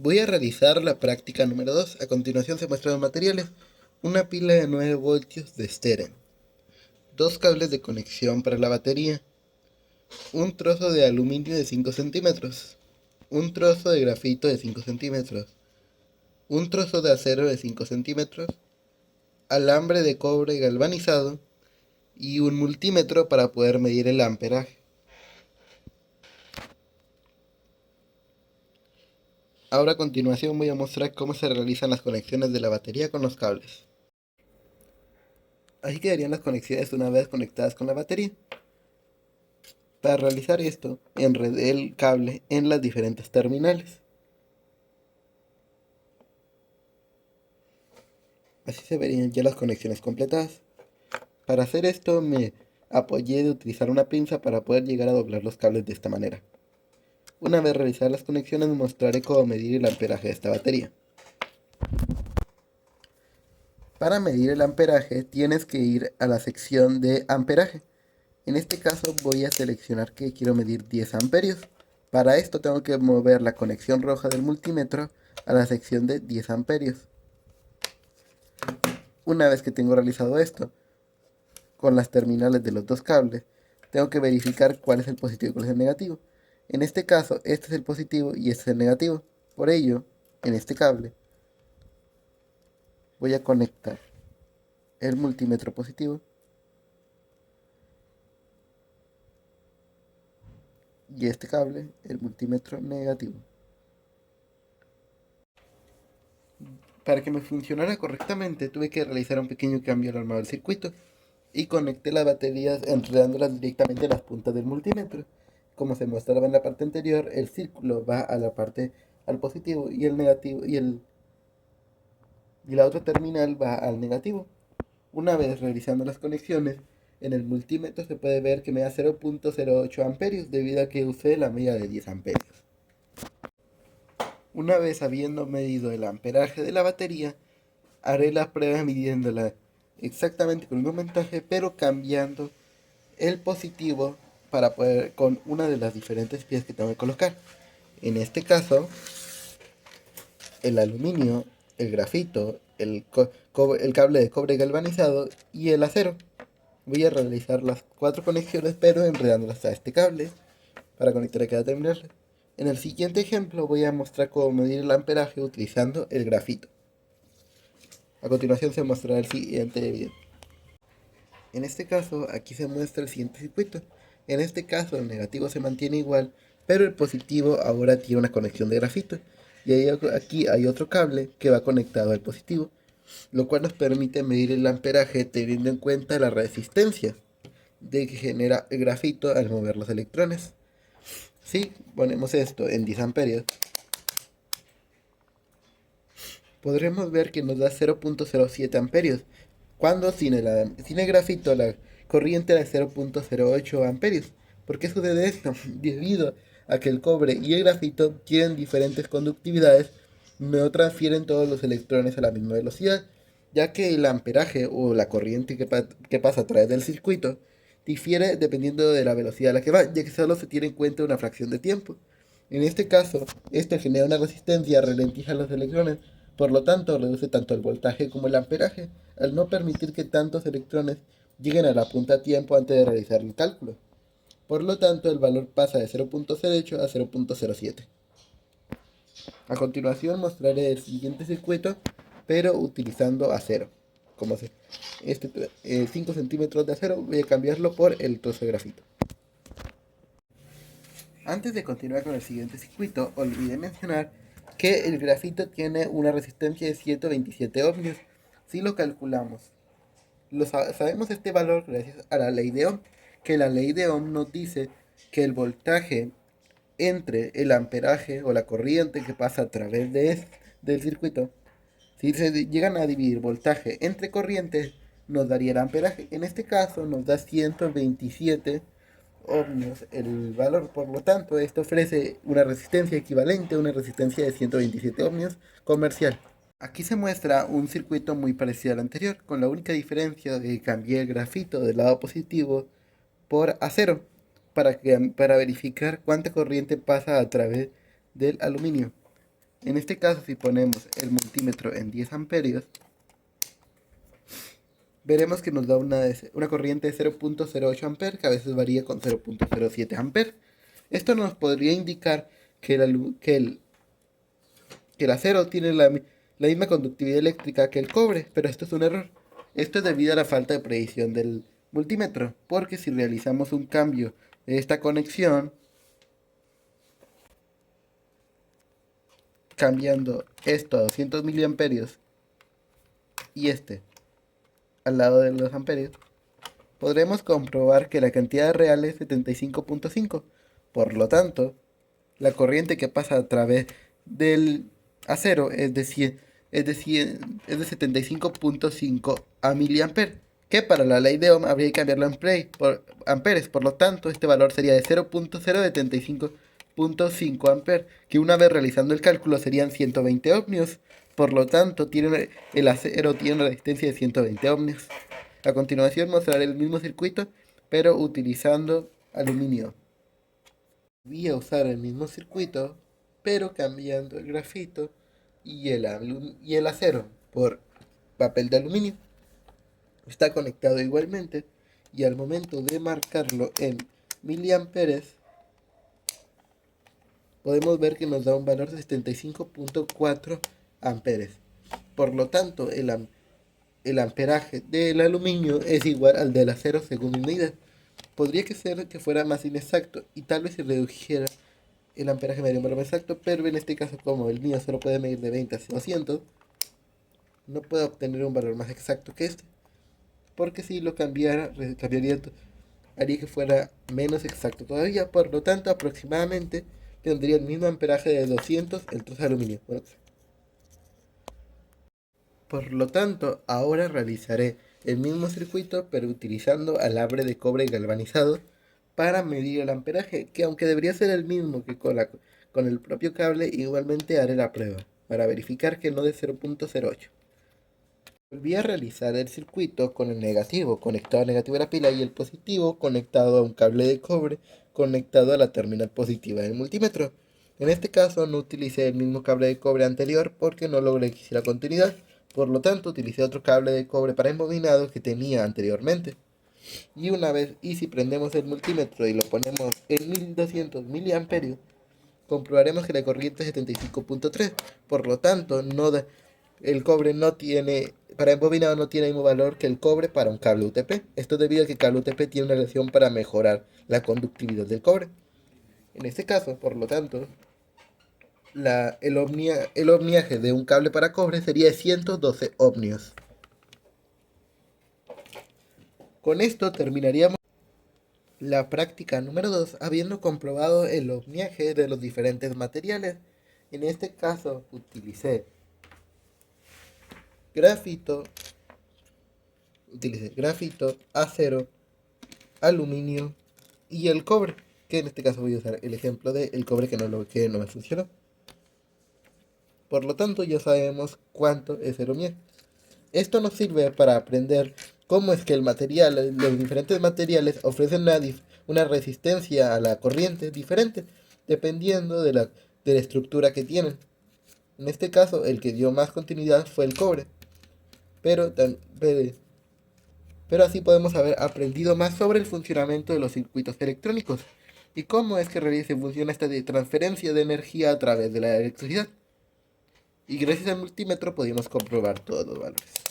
Voy a realizar la práctica número 2. A continuación se muestran los materiales. Una pila de 9 voltios de Steren, dos cables de conexión para la batería, un trozo de aluminio de 5 centímetros, un trozo de grafito de 5 centímetros, un trozo de acero de 5 centímetros, alambre de cobre galvanizado y un multímetro para poder medir el amperaje. Ahora a continuación voy a mostrar cómo se realizan las conexiones de la batería con los cables. Así quedarían las conexiones una vez conectadas con la batería. Para realizar esto, enredé el cable en las diferentes terminales. Así se verían ya las conexiones completadas. Para hacer esto me apoyé de utilizar una pinza para poder llegar a doblar los cables de esta manera. Una vez realizadas las conexiones mostraré cómo medir el amperaje de esta batería. Para medir el amperaje tienes que ir a la sección de amperaje. En este caso voy a seleccionar que quiero medir 10 amperios. Para esto tengo que mover la conexión roja del multímetro a la sección de 10 amperios. Una vez que tengo realizado esto, con las terminales de los dos cables, tengo que verificar cuál es el positivo y cuál es el negativo. En este caso, este es el positivo y este es el negativo. Por ello, en este cable, voy a conectar el multímetro positivo y este cable, el multímetro negativo. Para que me funcionara correctamente, tuve que realizar un pequeño cambio al armado del circuito y conecté las baterías enredándolas directamente a las puntas del multímetro. Como se mostraba en la parte anterior, el círculo va a la parte al positivo y el negativo y la otra terminal va al negativo. Una vez realizando las conexiones, en el multímetro se puede ver que me da 0.08 amperios debido a que usé la medida de 10 amperios. Una vez habiendo medido el amperaje de la batería, haré la prueba midiéndola exactamente con el mismo voltaje, pero cambiando el positivo para poder con una de las diferentes piezas que tengo que colocar. En este caso, el aluminio, el grafito, el cable de cobre galvanizado y el acero. Voy a realizar las 4 conexiones, pero enredándolas a este cable para conectar a cada terminal. En el siguiente ejemplo voy a mostrar cómo medir el amperaje utilizando el grafito. A continuación se mostrará el siguiente video. En este caso, aquí se muestra el siguiente circuito. En este caso, el negativo se mantiene igual, pero el positivo ahora tiene una conexión de grafito. Y aquí hay otro cable que va conectado al positivo, lo cual nos permite medir el amperaje teniendo en cuenta la resistencia de que genera el grafito al mover los electrones. Si ponemos esto en 10 amperios, podremos ver que nos da 0.07 amperios, cuando sin el grafito la corriente era de 0.08 amperios. ¿Por qué sucede esto? Debido a que el cobre y el grafito tienen diferentes conductividades, no transfieren todos los electrones a la misma velocidad, ya que el amperaje o la corriente que pasa a través del circuito difiere dependiendo de la velocidad a la que va, ya que solo se tiene en cuenta una fracción de tiempo. En este caso, esto genera una resistencia, ralentiza los electrones, por lo tanto reduce tanto el voltaje como el amperaje, al no permitir que tantos electrones lleguen a la punta a tiempo antes de realizar el cálculo. Por lo tanto, el valor pasa de 0.08 a 0.07. A continuación mostraré el siguiente circuito, pero utilizando acero. Como este 5 centímetros de acero, voy a cambiarlo por el trozo de grafito. Antes de continuar con el siguiente circuito, olvidé mencionar que el grafito tiene una resistencia de 127 ohmios. Si lo calculamos, sabemos este valor gracias a la ley de Ohm, que la ley de Ohm nos dice que el voltaje entre el amperaje o la corriente que pasa a través del circuito, si se llegan a dividir voltaje entre corrientes, nos daría el amperaje. En este caso nos da 127 ohmios el valor, por lo tanto esto ofrece una resistencia equivalente a una resistencia de 127 ohmios comercial. Aquí se muestra un circuito muy parecido al anterior, con la única diferencia de que cambié el grafito del lado positivo por acero para verificar cuánta corriente pasa a través del aluminio. En este caso, si ponemos el multímetro en 10 amperios, veremos que nos da una corriente de 0.08 amperes, que a veces varía con 0.07 amperes. Esto nos podría indicar que el acero tiene la misma conductividad eléctrica que el cobre, pero esto es un error. Esto es debido a la falta de predicción del multímetro, porque si realizamos un cambio de esta conexión, cambiando esto a 200 miliamperios y este al lado de los amperios, podremos comprobar que la cantidad real es 75.5. Por lo tanto, la corriente que pasa a través del acero es de 75.5 a miliamperes, que para la ley de Ohm habría que cambiarlo en amperes. Por lo tanto, este valor sería de 0.075.5 amperes, que una vez realizando el cálculo serían 120 ohmios. Por lo tanto, el acero tiene una resistencia de 120 ohmios. A continuación mostraré el mismo circuito, pero utilizando aluminio. Voy a usar el mismo circuito, pero cambiando el grafito y el acero por papel de aluminio. Está conectado igualmente y al momento de marcarlo en miliamperes, podemos ver que nos da un valor de 75.4 amperes. Por lo tanto, el amperaje del aluminio es igual al del acero según mi medida. Podría ser que fuera más inexacto y tal vez se redujera el amperaje me daría un valor más exacto, pero en este caso, como el mío solo puede medir de 20 a 200, no puedo obtener un valor más exacto que este, porque si lo haría que fuera menos exacto todavía. Por lo tanto, aproximadamente tendría el mismo amperaje de 200 el trozo de aluminio. Bueno, por lo tanto, ahora realizaré el mismo circuito, pero utilizando alambre de cobre galvanizado para medir el amperaje, que aunque debería ser el mismo que con el propio cable, igualmente haré la prueba, para verificar que no de 0.08. Volví a realizar el circuito con el negativo conectado al negativo de la pila y el positivo conectado a un cable de cobre conectado a la terminal positiva del multímetro. En este caso no utilicé el mismo cable de cobre anterior porque no logré que hiciera continuidad, por lo tanto utilicé otro cable de cobre para embobinado que tenía anteriormente. Y si prendemos el multímetro y lo ponemos en 1200 miliamperios, comprobaremos que la corriente es 75.3. Por lo tanto, el cobre no tiene, para embobinado no tiene el mismo valor que el cobre para un cable UTP. Esto debido a que el cable UTP tiene una relación para mejorar la conductividad del cobre. En este caso, por lo tanto, el ohmiaje de un cable para cobre sería de 112 ohmios. Con esto terminaríamos la práctica número 2, habiendo comprobado el ohmiaje de los diferentes materiales. En este caso utilicé grafito, acero, aluminio y el cobre, que en este caso voy a usar el ejemplo del cobre que no me funcionó. Por lo tanto, ya sabemos cuánto es el ohmiaje. Esto nos sirve para aprender cómo es que los diferentes materiales ofrecen una resistencia a la corriente diferente, dependiendo de la estructura que tienen. En este caso, el que dio más continuidad fue el cobre. Pero así podemos haber aprendido más sobre el funcionamiento de los circuitos electrónicos y cómo es que se funciona esta transferencia de energía a través de la electricidad. Y gracias al multímetro pudimos comprobar todos los valores.